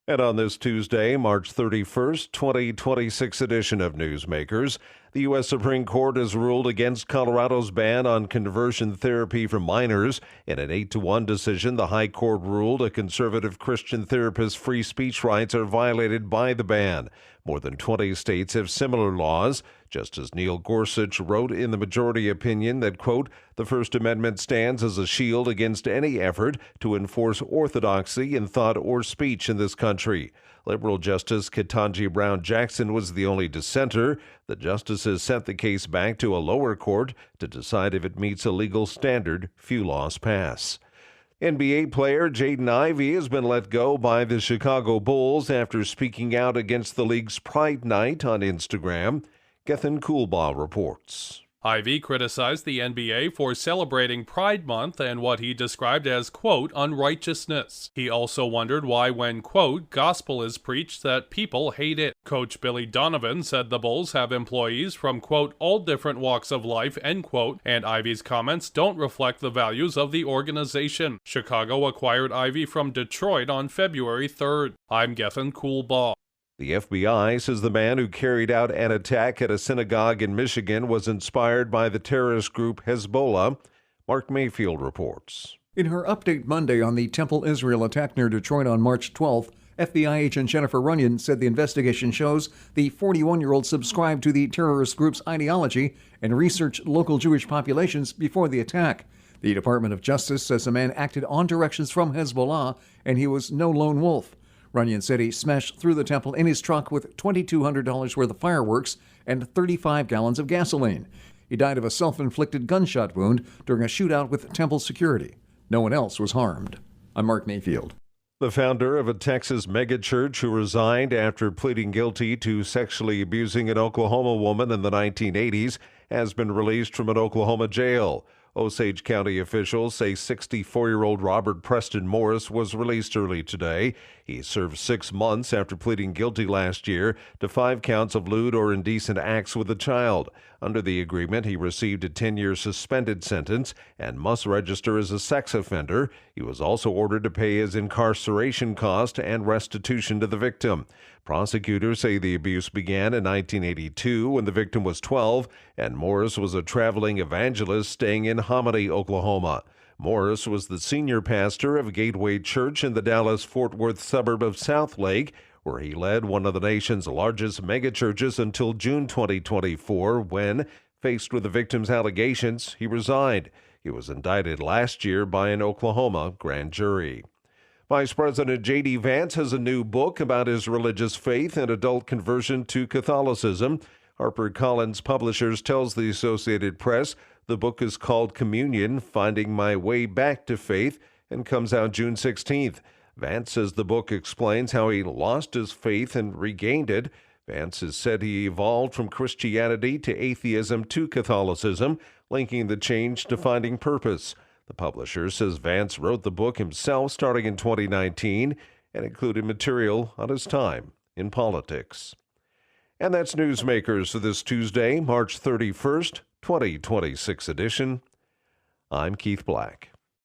And on this Tuesday, March 31st, 2026 edition of Newsmakers, the U.S. Supreme Court has ruled against Colorado's ban on conversion therapy for minors. In an 8-1 decision, the High Court ruled a conservative Christian therapist's free speech rights are violated by the ban. More than 20 states have similar laws. Justice Neil Gorsuch wrote in the majority opinion that, quote, the First Amendment stands as a shield against any effort to enforce orthodoxy in thought or speech in this country. Liberal Justice Ketanji Brown Jackson was the only dissenter. The justices sent the case back to a lower court to decide if it meets a legal standard. Few laws pass. NBA player Jaden Ivey has been let go by the Chicago Bulls after speaking out against the league's Pride Night on Instagram. Gethin Coolbaugh reports. Ivey criticized the NBA for celebrating Pride Month and what he described as, quote, unrighteousness. He also wondered why when, quote, gospel is preached that people hate it. Coach Billy Donovan said the Bulls have employees from, quote, all different walks of life, end quote, and Ivey's comments don't reflect the values of the organization. Chicago acquired Ivey from Detroit on February 3rd. I'm Gethin Coolbaugh. The FBI says the man who carried out an attack at a synagogue in Michigan was inspired by the terrorist group Hezbollah. Mark Mayfield reports. In her update Monday on the Temple Israel attack near Detroit on March 12th, FBI agent Jennifer Runyon said the investigation shows the 41-year-old subscribed to the terrorist group's ideology and researched local Jewish populations before the attack. The Department of Justice says the man acted on directions from Hezbollah and he was no lone wolf. Runyon said he smashed through the temple in his truck with $2,200 worth of fireworks and 35 gallons of gasoline. He died of a self-inflicted gunshot wound during a shootout with temple security. No one else was harmed. I'm Mark Mayfield. The founder of a Texas megachurch who resigned after pleading guilty to sexually abusing an Oklahoma woman in the 1980s has been released from an Oklahoma jail. Osage County officials say 64-year-old Robert Preston Morris was released early today. He served 6 months after pleading guilty last year to 5 counts of lewd or indecent acts with a child. Under the agreement, he received a 10-year suspended sentence and must register as a sex offender. He was also ordered to pay his incarceration cost and restitution to the victim. Prosecutors say the abuse began in 1982 when the victim was 12, and Morris was a traveling evangelist staying in Hominy, Oklahoma. Morris was the senior pastor of Gateway Church in the Dallas-Fort Worth suburb of Southlake, where he led one of the nation's largest megachurches until June 2024, when, faced with the victim's allegations, he resigned. He was indicted last year by an Oklahoma grand jury. Vice President J.D. Vance has a new book about his religious faith and adult conversion to Catholicism. HarperCollins Publishers tells the Associated Press the book is called Communion, Finding My Way Back to Faith, and comes out June 16th. Vance says the book explains how he lost his faith and regained it. Vance has said he evolved from Christianity to atheism to Catholicism, linking the change to finding purpose. The publisher says Vance wrote the book himself starting in 2019 and included material on his time in politics. And that's Newsmakers for this Tuesday, March 31st, 2026 edition. I'm Keith Black.